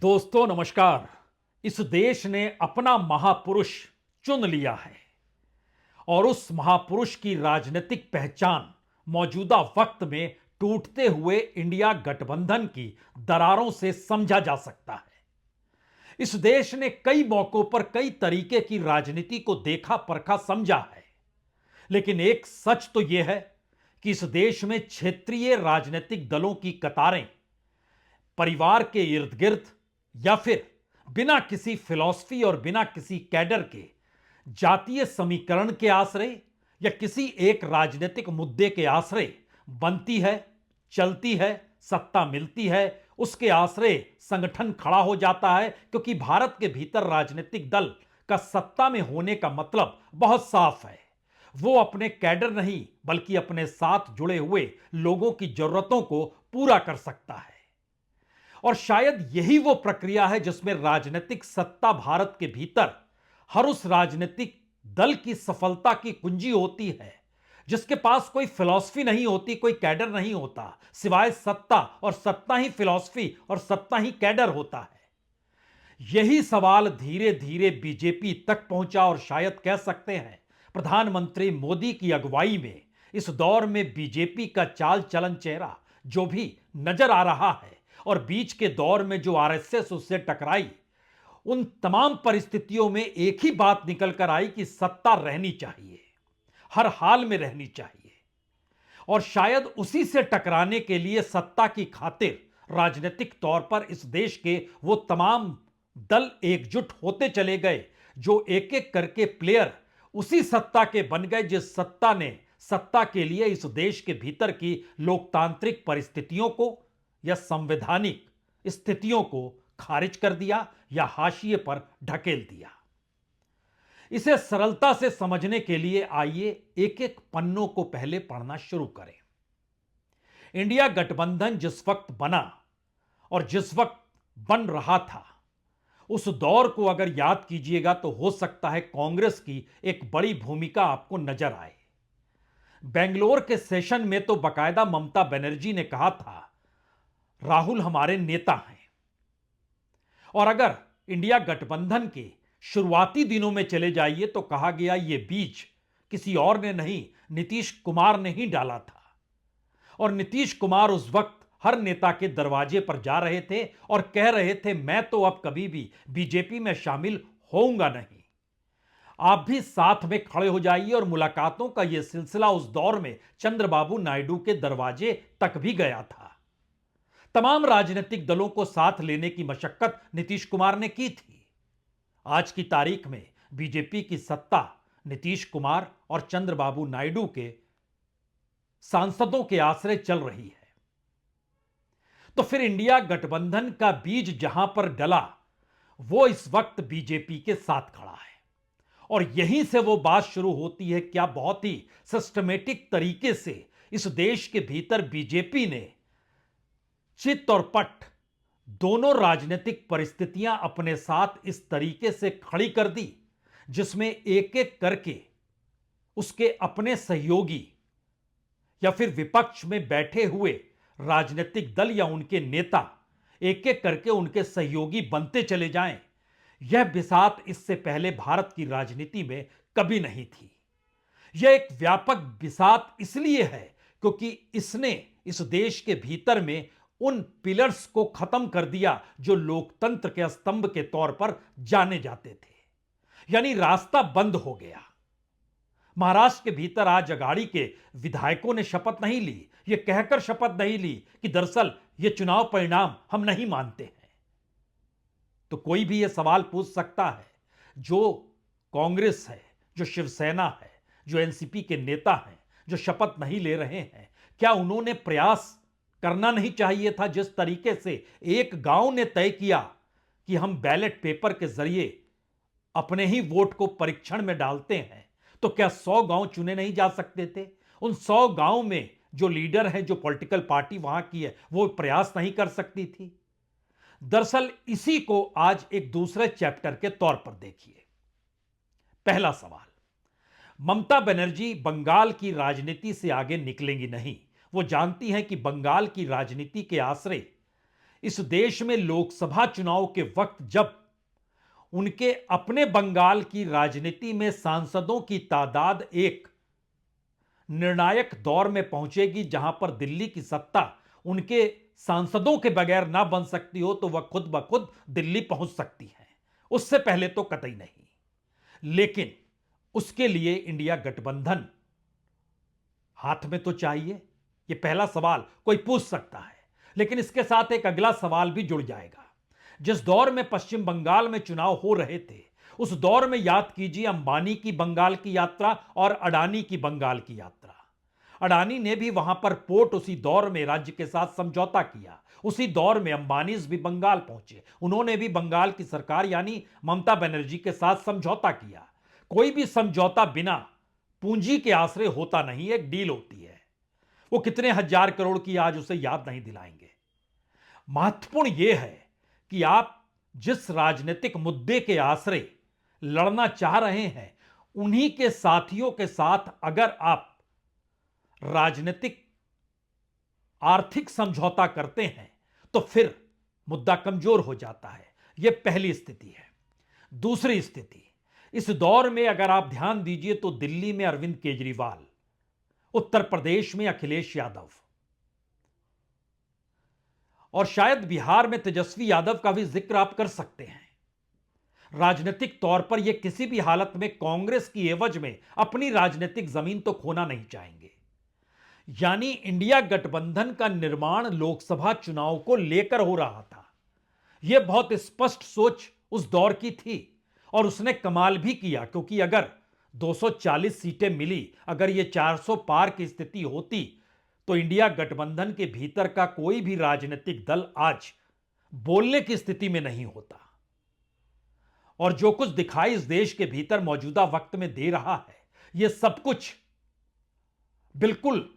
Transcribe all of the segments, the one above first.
दोस्तों नमस्कार। इस देश ने अपना महापुरुष चुन लिया है और उस महापुरुष की राजनीतिक पहचान मौजूदा वक्त में टूटते हुए इंडिया गठबंधन की दरारों से समझा जा सकता है। इस देश ने कई मौकों पर कई तरीके की राजनीति को देखा परखा समझा है, लेकिन एक सच तो यह है कि इस देश में क्षेत्रीय राजनीतिक दलों की कतारें परिवार के इर्द गिर्द या फिर बिना किसी फिलॉसफी और बिना किसी कैडर के जातीय समीकरण के आश्रय या किसी एक राजनीतिक मुद्दे के आश्रय बनती है, चलती है, सत्ता मिलती है, उसके आश्रय संगठन खड़ा हो जाता है। क्योंकि भारत के भीतर राजनीतिक दल का सत्ता में होने का मतलब बहुत साफ है, वो अपने कैडर नहीं बल्कि अपने साथ जुड़े हुए लोगों की जरूरतों को पूरा कर सकता है। और शायद यही वो प्रक्रिया है जिसमें राजनीतिक सत्ता भारत के भीतर हर उस राजनीतिक दल की सफलता की कुंजी होती है जिसके पास कोई फिलॉसफी नहीं होती, कोई कैडर नहीं होता, सिवाय सत्ता, और सत्ता ही फिलॉसफी और सत्ता ही कैडर होता है। यही सवाल धीरे धीरे बीजेपी तक पहुंचा और शायद कह सकते हैं प्रधानमंत्री मोदी की अगुवाई में इस दौर में बीजेपी का चाल चलन चेहरा जो भी नजर आ रहा है, और बीच के दौर में जो आरएसएस उससे टकराई, उन तमाम परिस्थितियों में एक ही बात निकल कर आई कि सत्ता रहनी चाहिए, हर हाल में रहनी चाहिए। और शायद उसी से टकराने के लिए सत्ता की खातिर राजनीतिक तौर पर इस देश के वो तमाम दल एकजुट होते चले गए जो एक एक करके प्लेयर उसी सत्ता के बन गए जिस सत्ता ने सत्ता के लिए इस देश के भीतर की लोकतांत्रिक परिस्थितियों को या संवैधानिक स्थितियों को खारिज कर दिया या हाशिए पर ढकेल दिया। इसे सरलता से समझने के लिए आइए एक एक पन्नों को पहले पढ़ना शुरू करें। इंडिया गठबंधन जिस वक्त बना और जिस वक्त बन रहा था, उस दौर को अगर याद कीजिएगा तो हो सकता है कांग्रेस की एक बड़ी भूमिका आपको नजर आए। बेंगलोर के सेशन में तो बाकायदा ममता बनर्जी ने कहा था, राहुल हमारे नेता हैं। और अगर इंडिया गठबंधन के शुरुआती दिनों में चले जाइए तो कहा गया ये बीज किसी और ने नहीं, नीतीश कुमार ने ही डाला था। और नीतीश कुमार उस वक्त हर नेता के दरवाजे पर जा रहे थे और कह रहे थे, मैं तो अब कभी भी बीजेपी में शामिल होऊंगा नहीं, आप भी साथ में खड़े हो जाइए। और मुलाकातों का यह सिलसिला उस दौर में चंद्रबाबू नायडू के दरवाजे तक भी गया था। तमाम राजनीतिक दलों को साथ लेने की मशक्कत नीतीश कुमार ने की थी। आज की तारीख में बीजेपी की सत्ता नीतीश कुमार और चंद्रबाबू नायडू के सांसदों के आश्रय चल रही है। तो फिर इंडिया गठबंधन का बीज जहां पर डला, वो इस वक्त बीजेपी के साथ खड़ा है। और यहीं से वो बात शुरू होती है, क्या बहुत ही सिस्टमेटिक तरीके से इस देश के भीतर बीजेपी ने चित और पट दोनों राजनीतिक परिस्थितियां अपने साथ इस तरीके से खड़ी कर दी जिसमें एक एक करके उसके अपने सहयोगी या फिर विपक्ष में बैठे हुए राजनीतिक दल या उनके नेता एक एक करके उनके सहयोगी बनते चले जाएं। यह बिसात इससे पहले भारत की राजनीति में कभी नहीं थी। यह एक व्यापक बिसात इसलिए है क्योंकि इसने इस देश के भीतर में उन पिलर्स को खत्म कर दिया जो लोकतंत्र के स्तंभ के तौर पर जाने जाते थे। यानी रास्ता बंद हो गया। महाराष्ट्र के भीतर आज अघाड़ी के विधायकों ने शपथ नहीं ली, यह कहकर शपथ नहीं ली कि दरअसल यह चुनाव परिणाम हम नहीं मानते हैं। तो कोई भी यह सवाल पूछ सकता है, जो कांग्रेस है, जो शिवसेना है, जो एनसीपी के नेता हैं, जो शपथ नहीं ले रहे हैं, क्या उन्होंने प्रयास करना नहीं चाहिए था? जिस तरीके से एक गांव ने तय किया कि हम बैलेट पेपर के जरिए अपने ही वोट को परीक्षण में डालते हैं, तो क्या 100 गांव चुने नहीं जा सकते थे? उन 100 गांव में जो लीडर है, जो पॉलिटिकल पार्टी वहां की है, वो प्रयास नहीं कर सकती थी? दरअसल इसी को आज एक दूसरे चैप्टर के तौर पर देखिए। पहला सवाल, ममता बनर्जी बंगाल की राजनीति से आगे निकलेंगी नहीं। वो जानती हैं कि बंगाल की राजनीति के आश्रय इस देश में लोकसभा चुनाव के वक्त जब उनके अपने बंगाल की राजनीति में सांसदों की तादाद एक निर्णायक दौर में पहुंचेगी, जहां पर दिल्ली की सत्ता उनके सांसदों के बगैर ना बन सकती हो, तो वह खुद ब खुद दिल्ली पहुंच सकती है। उससे पहले तो कतई नहीं। लेकिन उसके लिए इंडिया गठबंधन हाथ में तो चाहिए। यह पहला सवाल कोई पूछ सकता है। लेकिन इसके साथ एक अगला सवाल भी जुड़ जाएगा। जिस दौर में पश्चिम बंगाल में चुनाव हो रहे थे, उस दौर में याद कीजिए अंबानी की बंगाल की यात्रा और अडानी की बंगाल की यात्रा। अडानी ने भी वहां पर पोर्ट उसी दौर में राज्य के साथ समझौता किया। उसी दौर में अंबानीज भी बंगाल पहुंचे, उन्होंने भी बंगाल की सरकार यानी ममता बनर्जी के साथ समझौता किया। कोई भी समझौता बिना पूंजी के आश्रय होता नहीं, एक डील होती है। वो कितने हजार करोड़ की आज उसे याद नहीं दिलाएंगे। महत्वपूर्ण यह है कि आप जिस राजनीतिक मुद्दे के आश्रय लड़ना चाह रहे हैं, उन्हीं के साथियों के साथ अगर आप राजनीतिक आर्थिक समझौता करते हैं तो फिर मुद्दा कमजोर हो जाता है। यह पहली स्थिति है। दूसरी स्थिति, इस दौर में अगर आप ध्यान दीजिए तो दिल्ली में अरविंद केजरीवाल, उत्तर प्रदेश में अखिलेश यादव और शायद बिहार में तेजस्वी यादव का भी जिक्र आप कर सकते हैं। राजनीतिक तौर पर यह किसी भी हालत में कांग्रेस की एवज में अपनी राजनीतिक जमीन तो खोना नहीं चाहेंगे। यानी इंडिया गठबंधन का निर्माण लोकसभा चुनाव को लेकर हो रहा था। यह बहुत स्पष्ट सोच उस दौर की थी और उसने कमाल भी किया, क्योंकि अगर 240 सीटें मिली, अगर यह 400 पार की स्थिति होती, तो इंडिया गठबंधन के भीतर का कोई भी राजनीतिक दल आज बोलने की स्थिति में नहीं होता। और जो कुछ दिखाई इस देश के भीतर मौजूदा वक्त में दे रहा है, यह सब कुछ बिल्कुल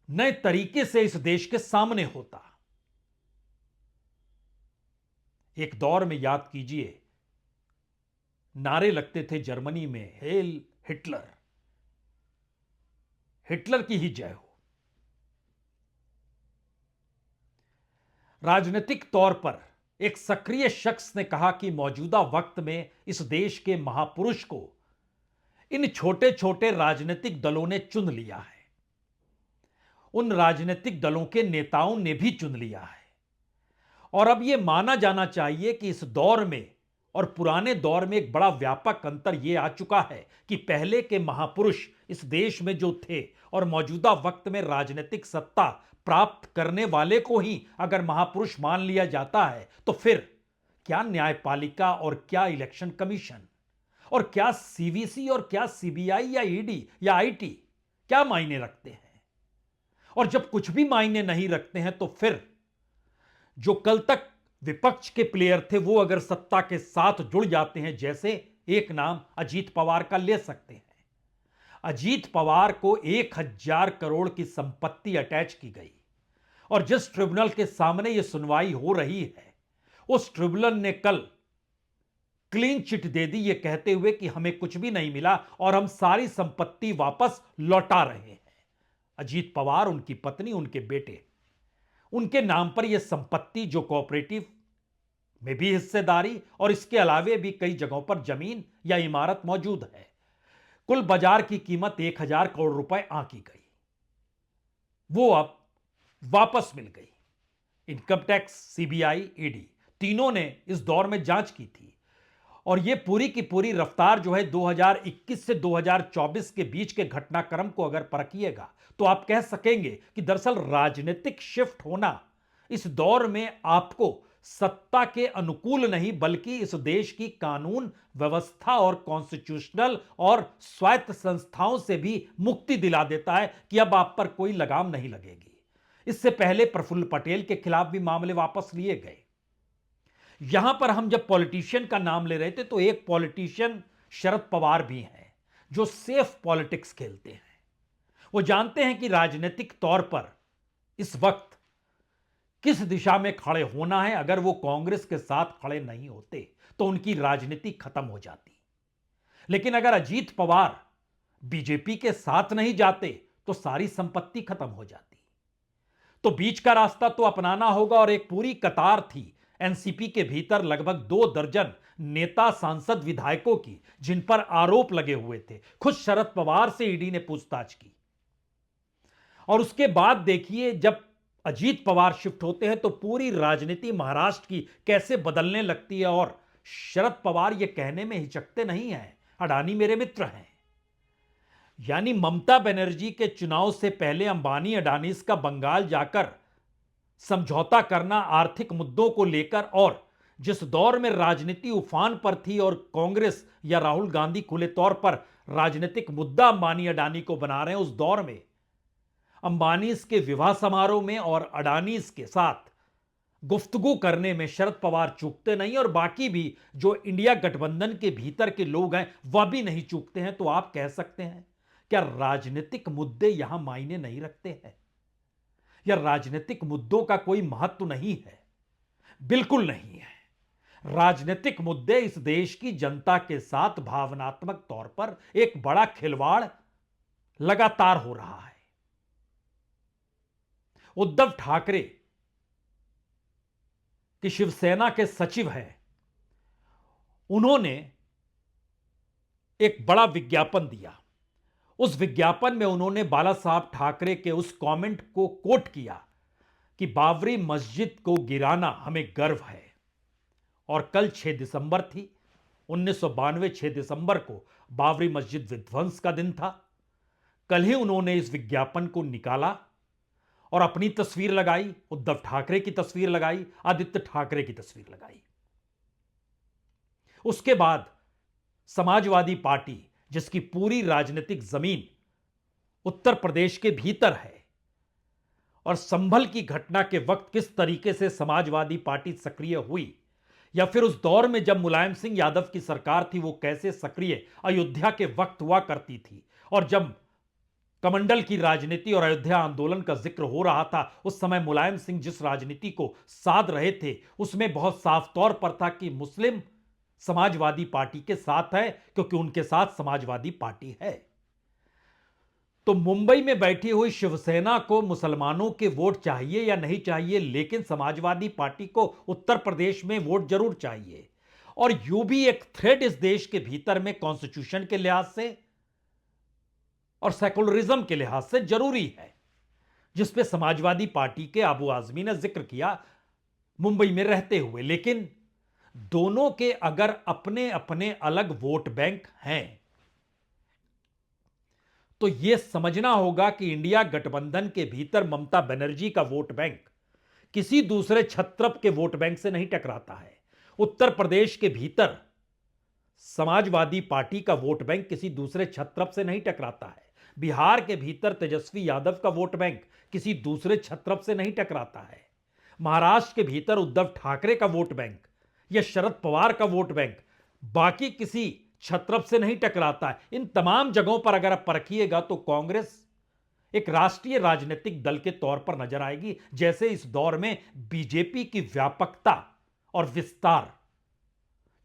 नए तरीके से इस देश के सामने होता। एक दौर में याद कीजिए, नारे लगते थे जर्मनी में, हेल हिटलर, हिटलर की ही जय हो। राजनीतिक तौर पर एक सक्रिय शख्स ने कहा कि मौजूदा वक्त में इस देश के महापुरुष को इन छोटे छोटे राजनीतिक दलों ने चुन लिया है, उन राजनीतिक दलों के नेताओं ने भी चुन लिया है। और अब यह माना जाना चाहिए कि इस दौर में और पुराने दौर में एक बड़ा व्यापक अंतर यह आ चुका है कि पहले के महापुरुष इस देश में जो थे और मौजूदा वक्त में राजनीतिक सत्ता प्राप्त करने वाले को ही अगर महापुरुष मान लिया जाता है, तो फिर क्या न्यायपालिका और क्या इलेक्शन कमीशन और क्या सीवीसी और क्या सीबीआई या ईडी या आईटी क्या मायने रखते हैं। और जब कुछ भी मायने नहीं रखते हैं, तो फिर जो कल तक विपक्ष के प्लेयर थे वो अगर सत्ता के साथ जुड़ जाते हैं, जैसे एक नाम अजीत पवार का ले सकते हैं। अजीत पवार को 1000 करोड़ की संपत्ति अटैच की गई और जिस ट्रिब्यूनल के सामने यह सुनवाई हो रही है, उस ट्रिब्यूनल ने कल क्लीन चिट दे दी, यह कहते हुए कि हमें कुछ भी नहीं मिला और हम सारी संपत्ति वापस लौटा रहे हैं। अजीत पवार, उनकी पत्नी, उनके बेटे, उनके नाम पर यह संपत्ति जो कोऑपरेटिव में भी हिस्सेदारी और इसके अलावे भी कई जगहों पर जमीन या इमारत मौजूद है। कुल बाजार की कीमत 1000 करोड़ रुपए आंकी गई, वो अब वापस मिल गई। इनकम टैक्स, सीबीआई, ईडी तीनों ने इस दौर में जांच की थी और यह पूरी की पूरी रफ्तार जो है 2021 से 2024 के बीच के घटनाक्रम को अगर परखिएगा तो आप कह सकेंगे कि दरअसल राजनीतिक शिफ्ट होना इस दौर में आपको सत्ता के अनुकूल नहीं बल्कि इस देश की कानून व्यवस्था और कॉन्स्टिट्यूशनल और स्वायत्त संस्थाओं से भी मुक्ति दिला देता है कि अब आप पर कोई लगाम नहीं लगेगी। इससे पहले प्रफुल्ल पटेल के खिलाफ भी मामले वापस लिए गए। यहां पर हम जब पॉलिटिशियन का नाम ले रहे थे तो एक पॉलिटिशियन शरद पवार भी हैं जो सेफ पॉलिटिक्स खेलते हैं। वो जानते हैं कि राजनीतिक तौर पर इस वक्त किस दिशा में खड़े होना है। अगर वो कांग्रेस के साथ खड़े नहीं होते तो उनकी राजनीति खत्म हो जाती, लेकिन अगर अजीत पवार बीजेपी के साथ नहीं जाते तो सारी संपत्ति खत्म हो जाती। तो बीच का रास्ता तो अपनाना होगा। और एक पूरी कतार थी एनसीपी के भीतर, लगभग 2 दर्जन नेता, सांसद, विधायकों की, जिन पर आरोप लगे हुए थे। खुद शरद पवार से ईडी ने पूछताछ की। और उसके बाद देखिए, जब अजीत पवार शिफ्ट होते हैं तो पूरी राजनीति महाराष्ट्र की कैसे बदलने लगती है। और शरद पवार यह कहने में हिचकते नहीं हैं, अडानी मेरे मित्र हैं। यानी ममता बनर्जी के चुनाव से पहले अंबानी अडानीज का बंगाल जाकर समझौता करना आर्थिक मुद्दों को लेकर, और जिस दौर में राजनीति उफान पर थी और कांग्रेस या राहुल गांधी खुले तौर पर राजनीतिक मुद्दा अंबानी अडानी को बना रहे हैं, उस दौर में अंबानीज के विवाह समारोह में और अडानीज के साथ गुफ्तगू करने में शरद पवार चूकते नहीं, और बाकी भी जो इंडिया गठबंधन के भीतर के लोग हैं वह भी नहीं चूकते हैं। तो आप कह सकते हैं, क्या राजनीतिक मुद्दे यहां मायने नहीं रखते हैं, या राजनीतिक मुद्दों का कोई महत्व नहीं है? बिल्कुल नहीं है। राजनीतिक मुद्दे इस देश की जनता के साथ भावनात्मक तौर पर एक बड़ा खिलवाड़ लगातार हो रहा है। उद्धव ठाकरे की शिवसेना के सचिव हैं, उन्होंने एक बड़ा विज्ञापन दिया। उस विज्ञापन में उन्होंने बाला साहब ठाकरे के उस कमेंट को कोट किया कि बाबरी मस्जिद को गिराना हमें गर्व है। और कल 6 दिसंबर थी, 1992 6 दिसंबर को बाबरी मस्जिद विध्वंस का दिन था। कल ही उन्होंने इस विज्ञापन को निकाला और अपनी तस्वीर लगाई, उद्धव ठाकरे की तस्वीर लगाई, आदित्य ठाकरे की तस्वीर लगाई। उसके बाद समाजवादी पार्टी, जिसकी पूरी राजनीतिक जमीन उत्तर प्रदेश के भीतर है, और संभल की घटना के वक्त किस तरीके से समाजवादी पार्टी सक्रिय हुई, या फिर उस दौर में जब मुलायम सिंह यादव की सरकार थी वो कैसे सक्रिय अयोध्या के वक्त हुआ करती थी। और जब कमंडल की राजनीति और अयोध्या आंदोलन का जिक्र हो रहा था, उस समय मुलायम सिंह जिस राजनीति को साध रहे थे उसमें बहुत साफ तौर पर था कि मुस्लिम समाजवादी पार्टी के साथ है, क्योंकि उनके साथ समाजवादी पार्टी है। तो मुंबई में बैठी हुई शिवसेना को मुसलमानों के वोट चाहिए या नहीं चाहिए, लेकिन समाजवादी पार्टी को उत्तर प्रदेश में वोट जरूर चाहिए। और यूं भी एक थ्रेड इस देश के भीतर में कॉन्स्टिट्यूशन के लिहाज से और सेकुलरिज्म के लिहाज से जरूरी है, जिसपे समाजवादी पार्टी के अबू आजमी ने जिक्र किया मुंबई में रहते हुए। लेकिन दोनों के अगर अपने अपने अलग वोट बैंक हैं तो यह समझना होगा कि इंडिया गठबंधन के भीतर ममता बनर्जी का वोट बैंक किसी दूसरे छत्रप के वोट बैंक से नहीं टकराता है। उत्तर प्रदेश के भीतर समाजवादी पार्टी का वोट बैंक किसी दूसरे छत्रप से नहीं टकराता है। बिहार के भीतर तेजस्वी यादव का वोट बैंक किसी दूसरे छत्रप से नहीं टकराता है। महाराष्ट्र के भीतर उद्धव ठाकरे का वोट बैंक या शरद पवार का वोट बैंक बाकी किसी छत्रप से नहीं टकराता है। इन तमाम जगहों पर अगर आप परखिएगा तो कांग्रेस एक राष्ट्रीय राजनीतिक दल के तौर पर नजर आएगी, जैसे इस दौर में बीजेपी की व्यापकता और विस्तार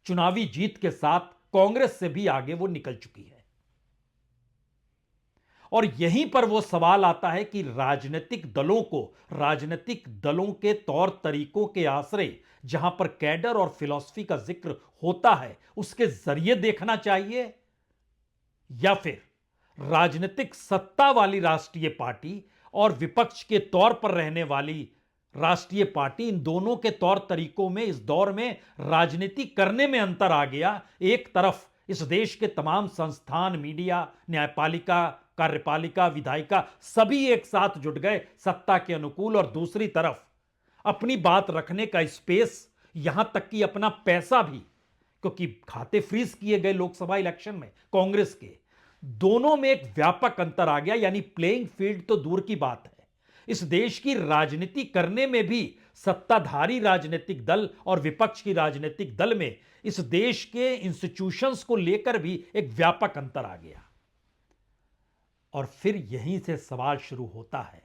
चुनावी जीत के साथ कांग्रेस से भी आगे वो निकल चुकी है। और यहीं पर वो सवाल आता है कि राजनीतिक दलों को राजनीतिक दलों के तौर तरीकों के आश्रय, जहां पर कैडर और फिलॉसफी का जिक्र होता है, उसके जरिए देखना चाहिए, या फिर राजनीतिक सत्ता वाली राष्ट्रीय पार्टी और विपक्ष के तौर पर रहने वाली राष्ट्रीय पार्टी, इन दोनों के तौर तरीकों में इस दौर में राजनीति करने में अंतर आ गया। एक तरफ इस देश के तमाम संस्थान, मीडिया, न्यायपालिका, कार्यपालिका, विधायिका सभी एक साथ जुट गए सत्ता के अनुकूल, और दूसरी तरफ अपनी बात रखने का स्पेस, यहां तक कि अपना पैसा भी, क्योंकि खाते फ्रीज किए गए लोकसभा इलेक्शन में कांग्रेस के, दोनों में एक व्यापक अंतर आ गया। यानी प्लेइंग फील्ड तो दूर की बात है, इस देश की राजनीति करने में भी सत्ताधारी राजनीतिक दल और विपक्ष की राजनीतिक दल में इस देश के इंस्टीट्यूशंस को लेकर भी एक व्यापक अंतर आ गया। और फिर यहीं से सवाल शुरू होता है,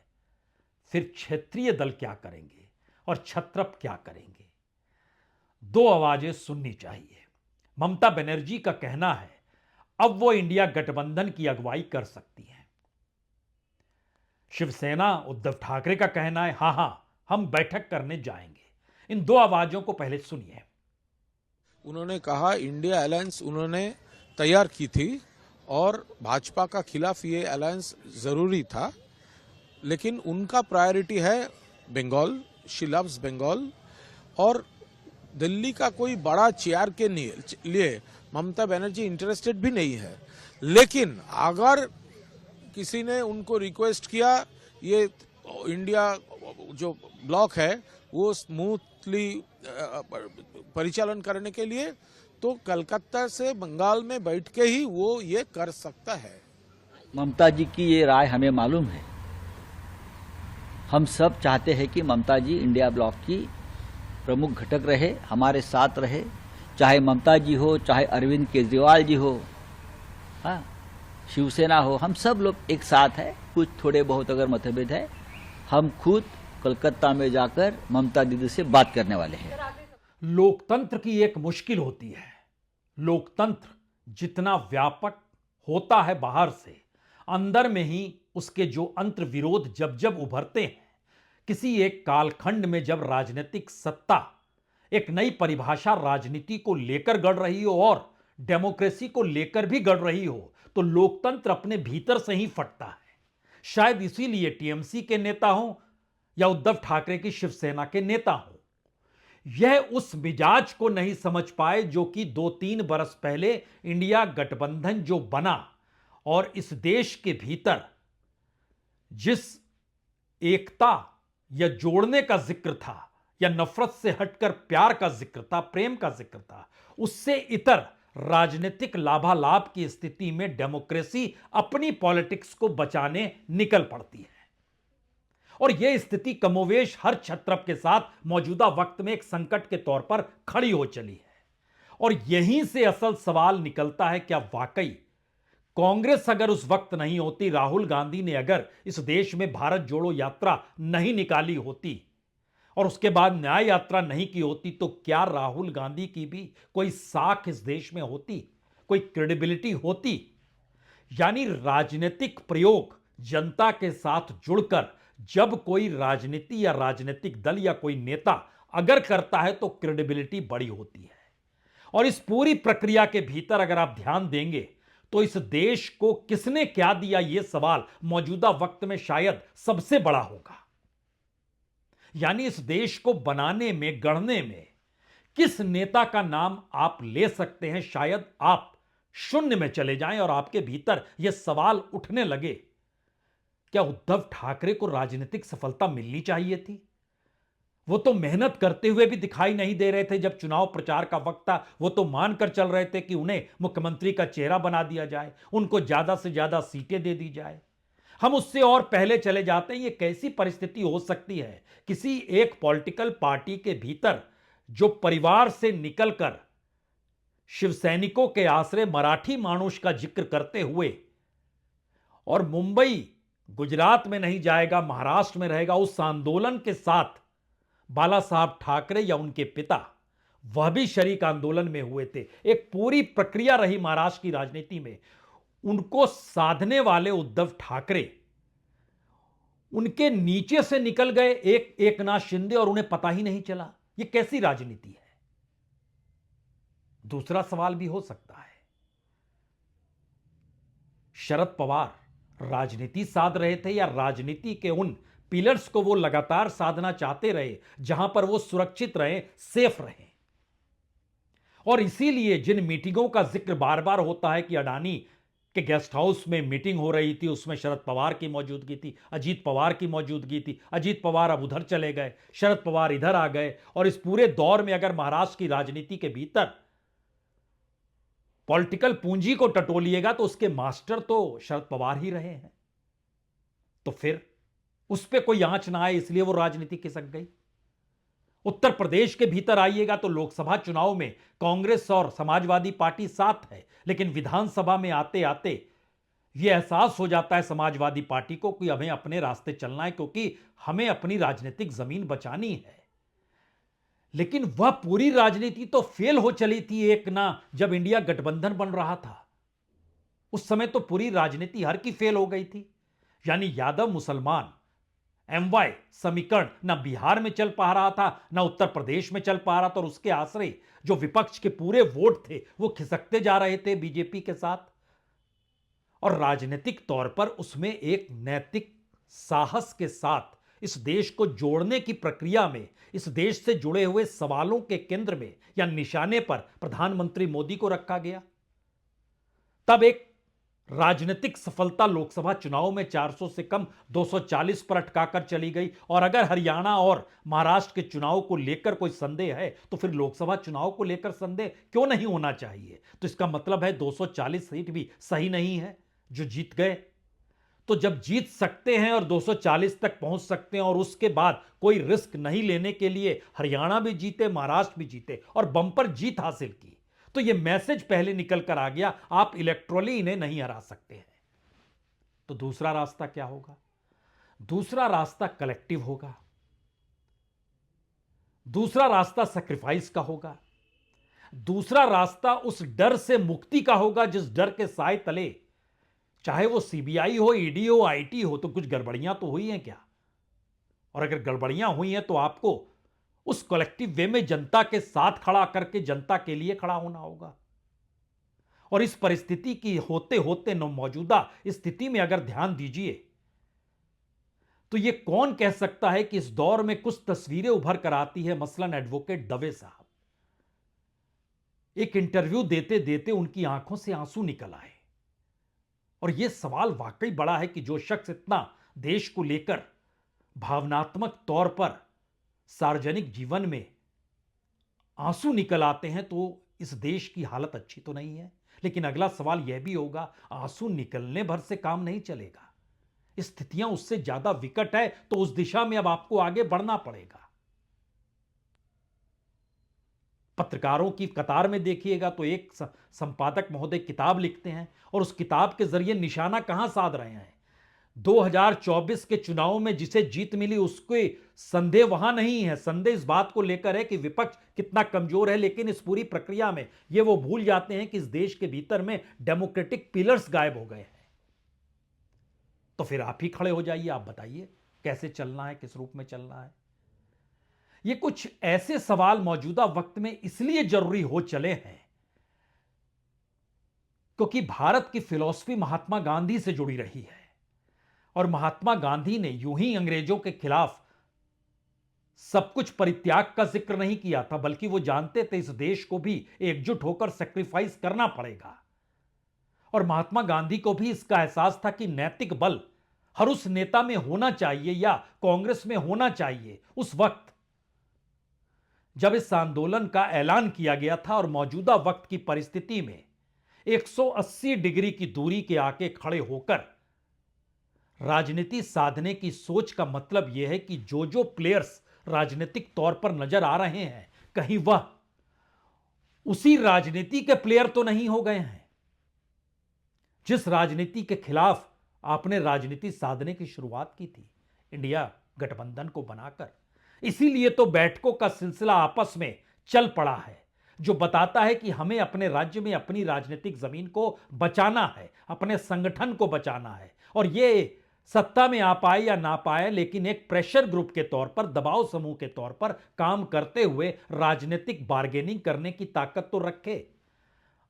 फिर क्षेत्रीय दल क्या करेंगे और छत्रप क्या करेंगे? दो आवाजें सुननी चाहिए। ममता बनर्जी का कहना है अब वो इंडिया गठबंधन की अगुवाई कर सकती हैं। शिवसेना उद्धव ठाकरे का कहना है हाँ हाँ हम बैठक करने जाएंगे। इन दो आवाजों को पहले सुनिए। उन्होंने कहा इंडिया अलायंस उन्होंने तैयार की थी और भाजपा का खिलाफ ये अलायंस जरूरी था, लेकिन उनका प्रायोरिटी है बंगाल, शी लव्स बंगाल, और दिल्ली का कोई बड़ा चेयर के लिए ममता बनर्जी इंटरेस्टेड भी नहीं है। लेकिन अगर किसी ने उनको रिक्वेस्ट किया ये इंडिया जो ब्लॉक है वो स्मूथली परिचालन करने के लिए, तो कलकत्ता से बंगाल में बैठ के ही वो ये कर सकता है। ममता जी की ये राय हमें मालूम है। हम सब चाहते हैं कि ममता जी इंडिया ब्लॉक की प्रमुख घटक रहे, हमारे साथ रहे, चाहे ममता जी हो, चाहे अरविंद केजरीवाल जी हो, हाँ, शिवसेना हो, हम सब लोग एक साथ है। कुछ थोड़े बहुत अगर मतभेद है, हम खुद कलकत्ता में जाकर ममता दीदी से बात करने वाले हैं। लोकतंत्र की एक मुश्किल होती है, लोकतंत्र जितना व्यापक होता है बाहर से, अंदर में ही उसके जो अंतर विरोध जब जब उभरते हैं, किसी एक कालखंड में जब राजनीतिक सत्ता एक नई परिभाषा राजनीति को लेकर गढ़ रही हो और डेमोक्रेसी को लेकर भी गढ़ रही हो, तो लोकतंत्र अपने भीतर से ही फटता है। शायद इसीलिए टीएमसी के नेता हों या उद्धव ठाकरे की शिवसेना के नेता हों, यह उस मिजाज को नहीं समझ पाए जो कि 2-3 बरस पहले इंडिया गठबंधन जो बना और इस देश के भीतर जिस एकता या जोड़ने का जिक्र था या नफरत से हटकर प्यार का जिक्र था, प्रेम का जिक्र था, उससे इतर राजनीतिक लाभालाभ की स्थिति में डेमोक्रेसी अपनी पॉलिटिक्स को बचाने निकल पड़ती है। और यह स्थिति कमोवेश हर क्षत्रप के साथ मौजूदा वक्त में एक संकट के तौर पर खड़ी हो चली है। और यहीं से असल सवाल निकलता है, क्या वाकई कांग्रेस अगर उस वक्त नहीं होती, राहुल गांधी ने अगर इस देश में भारत जोड़ो यात्रा नहीं निकाली होती और उसके बाद न्याय यात्रा नहीं की होती, तो क्या राहुल गांधी की भी कोई साख इस देश में होती, कोई क्रेडिबिलिटी होती? यानी राजनीतिक प्रयोग जनता के साथ जुड़कर जब कोई राजनीति या राजनीतिक दल या कोई नेता अगर करता है तो क्रेडिबिलिटी बड़ी होती है। और इस पूरी प्रक्रिया के भीतर अगर आप ध्यान देंगे तो इस देश को किसने क्या दिया, यह सवाल मौजूदा वक्त में शायद सबसे बड़ा होगा। यानी इस देश को बनाने में, गढ़ने में किस नेता का नाम आप ले सकते हैं, शायद आप शून्य में चले जाएं और आपके भीतर यह सवाल उठने लगे, क्या उद्धव ठाकरे को राजनीतिक सफलता मिलनी चाहिए थी? वो तो मेहनत करते हुए भी दिखाई नहीं दे रहे थे। जब चुनाव प्रचार का वक्त था, वो तो मानकर चल रहे थे कि उन्हें मुख्यमंत्री का चेहरा बना दिया जाए, उनको ज्यादा से ज्यादा सीटें दे दी जाए। हम उससे और पहले चले जाते हैं, ये कैसी परिस्थिति हो सकती है किसी एक पॉलिटिकल पार्टी के भीतर जो परिवार से निकलकर शिवसैनिकों के आश्रय मराठी मानुष का जिक्र करते हुए और मुंबई गुजरात में नहीं जाएगा, महाराष्ट्र में रहेगा, उस आंदोलन के साथ बाला साहब ठाकरे या उनके पिता वह भी शरीक आंदोलन में हुए थे। एक पूरी प्रक्रिया रही महाराष्ट्र की राजनीति में। उनको साधने वाले उद्धव ठाकरे उनके नीचे से निकल गए एकनाथ शिंदे और उन्हें पता ही नहीं चला। यह कैसी राजनीति है? दूसरा सवाल भी हो सकता है, शरद पवार राजनीति साध रहे थे या राजनीति के उन पिलर्स को वो लगातार साधना चाहते रहे जहां पर वो सुरक्षित रहे, सेफ रहे? और इसीलिए जिन मीटिंगों का जिक्र बार बार होता है कि अडानी के गेस्ट हाउस में मीटिंग हो रही थी, उसमें शरद पवार की मौजूदगी थी, अजीत पवार की मौजूदगी थी, अजीत पवार अब उधर चले गए, शरद पवार इधर आ गए, और इस पूरे दौर में अगर महाराष्ट्र की राजनीति के भीतर पॉलिटिकल पूंजी को टटोलिएगा तो उसके मास्टर तो शरद पवार ही रहे हैं। तो फिर उस पर कोई आंच ना आए इसलिए वो राजनीति खिसक गई। उत्तर प्रदेश के भीतर आइएगा तो लोकसभा चुनाव में कांग्रेस और समाजवादी पार्टी साथ है, लेकिन विधानसभा में आते आते यह एहसास हो जाता है समाजवादी पार्टी को कि हमें अपने रास्ते चलना है, क्योंकि हमें अपनी राजनीतिक जमीन बचानी है। लेकिन वह पूरी राजनीति तो फेल हो चली थी एक ना जब इंडिया गठबंधन बन रहा था, उस समय तो पूरी राजनीति हर की फेल हो गई थी। यानी यादव मुसलमान एमवाई समीकरण न बिहार में चल पा रहा था, न उत्तर प्रदेश में चल पा रहा था, और उसके आश्रय जो विपक्ष के पूरे वोट थे वो खिसकते जा रहे थे बीजेपी के साथ। और राजनीतिक तौर पर उसमें एक नैतिक साहस के साथ इस देश को जोड़ने की प्रक्रिया में इस देश से जुड़े हुए सवालों के केंद्र में या निशाने पर प्रधानमंत्री मोदी को रखा गया। तब एक राजनीतिक सफलता लोकसभा चुनाव में 400 से कम 240 पर अटकाकर चली गई। और अगर हरियाणा और महाराष्ट्र के चुनाव को लेकर कोई संदेह है तो फिर लोकसभा चुनाव को लेकर संदेह क्यों नहीं होना चाहिए। तो इसका मतलब है 240 सीट भी सही नहीं है जो जीत गए। तो जब जीत सकते हैं और 240 तक पहुंच सकते हैं और उसके बाद कोई रिस्क नहीं लेने के लिए हरियाणा भी जीते, महाराष्ट्र भी जीते और बंपर जीत हासिल की, तो यह मैसेज पहले निकल कर आ गया, आप इलेक्ट्रॉली इन्हें नहीं हरा सकते हैं। तो दूसरा रास्ता क्या होगा? दूसरा रास्ता कलेक्टिव होगा, दूसरा रास्ता सैक्रिफाइस का होगा, दूसरा रास्ता उस डर से मुक्ति का होगा जिस डर के साए तले, चाहे वो सीबीआई हो, ईडी हो, आईटी हो, तो कुछ गड़बड़ियां तो हुई हैं क्या? और अगर गड़बड़ियां हुई हैं तो आपको उस कलेक्टिव वे में जनता के साथ खड़ा करके जनता के लिए खड़ा होना होगा। और इस परिस्थिति की होते होते मौजूदा स्थिति में अगर ध्यान दीजिए तो यह कौन कह सकता है कि इस दौर में कुछ तस्वीरें उभर कर आती है। मसलन एडवोकेट दवे साहब, एक इंटरव्यू देते देते उनकी आंखों से आंसू निकल आए। और यह सवाल वाकई बड़ा है कि जो शख्स इतना देश को लेकर भावनात्मक तौर पर सार्वजनिक जीवन में आंसू निकल आते हैं तो इस देश की हालत अच्छी तो नहीं है। लेकिन अगला सवाल यह भी होगा, आंसू निकलने भर से काम नहीं चलेगा, स्थितियां उससे ज्यादा विकट है तो उस दिशा में अब आपको आगे बढ़ना पड़ेगा। पत्रकारों की कतार में देखिएगा तो एक संपादक महोदय किताब लिखते हैं और उस किताब के जरिए निशाना कहां साध रहे हैं? 2024 के चुनाव में जिसे जीत मिली उसके संदेह वहां नहीं है। संदेह इस बात को लेकर है कि विपक्ष कितना कमजोर है, लेकिन इस पूरी प्रक्रिया में ये वो भूल जाते हैं कि इस देश के भीतर में डेमोक्रेटिक पिलर्स गायब हो गए हैं। तो फिर आप ही खड़े हो जाइए, आप बताइए कैसे चलना है, किस रूप में चलना है। ये कुछ ऐसे सवाल मौजूदा वक्त में इसलिए जरूरी हो चले हैं क्योंकि भारत की फिलॉसफी महात्मा गांधी से जुड़ी रही है। और महात्मा गांधी ने यूं ही अंग्रेजों के खिलाफ सब कुछ परित्याग का जिक्र नहीं किया था, बल्कि वो जानते थे इस देश को भी एकजुट होकर सैक्रिफाइस करना पड़ेगा। और महात्मा गांधी को भी इसका एहसास था कि नैतिक बल हर उस नेता में होना चाहिए या कांग्रेस में होना चाहिए उस वक्त जब इस आंदोलन का ऐलान किया गया था। और मौजूदा वक्त की परिस्थिति में 180 डिग्री की दूरी के आके खड़े होकर राजनीति साधने की सोच का मतलब यह है कि जो जो प्लेयर्स राजनीतिक तौर पर नजर आ रहे हैं कहीं वह उसी राजनीति के प्लेयर तो नहीं हो गए हैं जिस राजनीति के खिलाफ आपने राजनीति साधने की शुरुआत की थी, इंडिया गठबंधन को बनाकर। इसीलिए तो बैठकों का सिलसिला आपस में चल पड़ा है जो बताता है कि हमें अपने राज्य में अपनी राजनीतिक जमीन को बचाना है, अपने संगठन को बचाना है। और ये सत्ता में आ पाए या ना पाए, लेकिन एक प्रेशर ग्रुप के तौर पर, दबाव समूह के तौर पर काम करते हुए राजनीतिक बार्गेनिंग करने की ताकत तो रखे।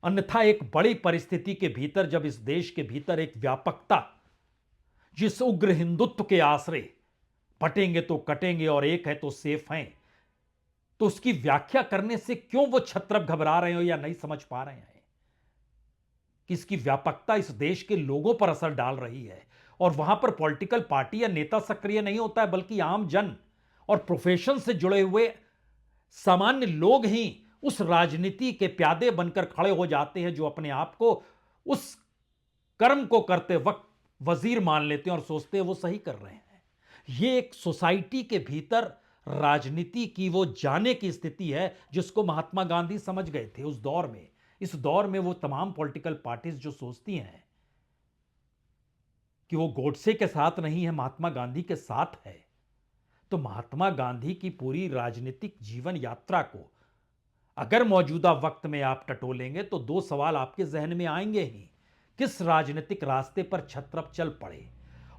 अन्यथा एक बड़ी परिस्थिति के भीतर जब इस देश के भीतर एक व्यापकता जिस उग्र हिंदुत्व के आश्रय बटेंगे तो कटेंगे और एक है तो सेफ हैं, तो उसकी व्याख्या करने से क्यों वो छत्रप घबरा रहे हो या नहीं समझ पा रहे हैं कि इसकी व्यापकता इस देश के लोगों पर असर डाल रही है। और वहां पर पॉलिटिकल पार्टी या नेता सक्रिय नहीं होता है, बल्कि आम जन और प्रोफेशन से जुड़े हुए सामान्य लोग ही उस राजनीति के प्यादे बनकर खड़े हो जाते हैं जो अपने आप को उस कर्म को करते वक्त वजीर मान लेते हैं और सोचते हैं वो सही कर रहे हैं। ये एक सोसाइटी के भीतर राजनीति की वो जाने की स्थिति है जिसको महात्मा गांधी समझ गए थे उस दौर में। इस दौर में वो तमाम पॉलिटिकल पार्टीज जो सोचती हैं कि वो गोडसे के साथ नहीं है, महात्मा गांधी के साथ है, तो महात्मा गांधी की पूरी राजनीतिक जीवन यात्रा को अगर मौजूदा वक्त में आप टटोलेंगे तो दो सवाल आपके जहन में आएंगे ही। किस राजनीतिक रास्ते पर छत्रप चल पड़े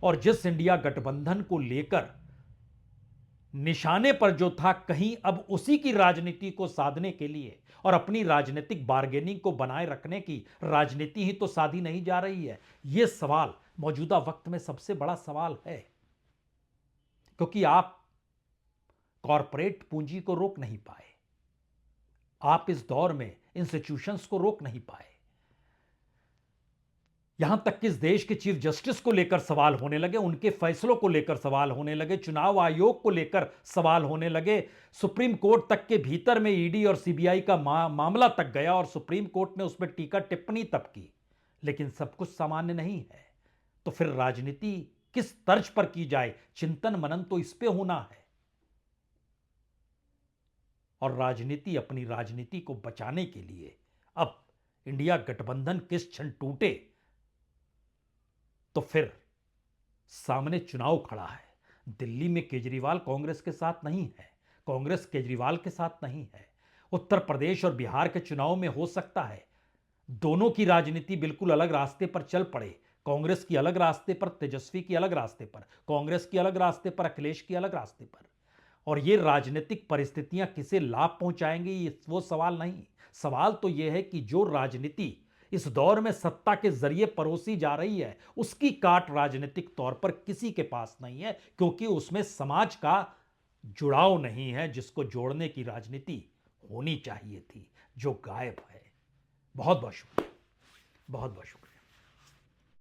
और जिस इंडिया गठबंधन को लेकर निशाने पर जो था, कहीं अब उसी की राजनीति को साधने के लिए और अपनी राजनीतिक बार्गेनिंग को बनाए रखने की राजनीति ही तो साधी नहीं जा रही है। यह सवाल मौजूदा वक्त में सबसे बड़ा सवाल है, क्योंकि आप कॉरपोरेट पूंजी को रोक नहीं पाए, आप इस दौर में इंस्टीट्यूशंस को रोक नहीं पाए, यहां तक कि इस देश के चीफ जस्टिस को लेकर सवाल होने लगे, उनके फैसलों को लेकर सवाल होने लगे, चुनाव आयोग को लेकर सवाल होने लगे, सुप्रीम कोर्ट तक के भीतर में ईडी और सीबीआई का मामला तक गया और सुप्रीम कोर्ट ने उस पर टीका टिप्पणी तब की, लेकिन सब कुछ सामान्य नहीं है। तो फिर राजनीति किस तर्ज पर की जाए, चिंतन मनन तो इस पे होना है। और राजनीति अपनी राजनीति को बचाने के लिए अब इंडिया गठबंधन किस क्षण टूटे तो फिर सामने चुनाव खड़ा है। दिल्ली में केजरीवाल कांग्रेस के साथ नहीं है, कांग्रेस केजरीवाल के साथ नहीं है। उत्तर प्रदेश और बिहार के चुनाव में हो सकता है दोनों की राजनीति बिल्कुल अलग रास्ते पर चल पड़े, कांग्रेस की अलग रास्ते पर, तेजस्वी की अलग रास्ते पर, कांग्रेस की अलग रास्ते पर, अखिलेश की अलग रास्ते पर। और ये राजनीतिक परिस्थितियां किसे लाभ पहुंचाएंगी, ये वो सवाल नहीं। सवाल तो यह है कि जो राजनीति इस दौर में सत्ता के जरिए परोसी जा रही है, उसकी काट राजनीतिक तौर पर किसी के पास नहीं है, क्योंकि उसमें समाज का जुड़ाव नहीं है, जिसको जोड़ने की राजनीति होनी चाहिए थी, जो गायब है। बहुत बहुत शुक्रिया, बहुत बहुत शुक्रिया।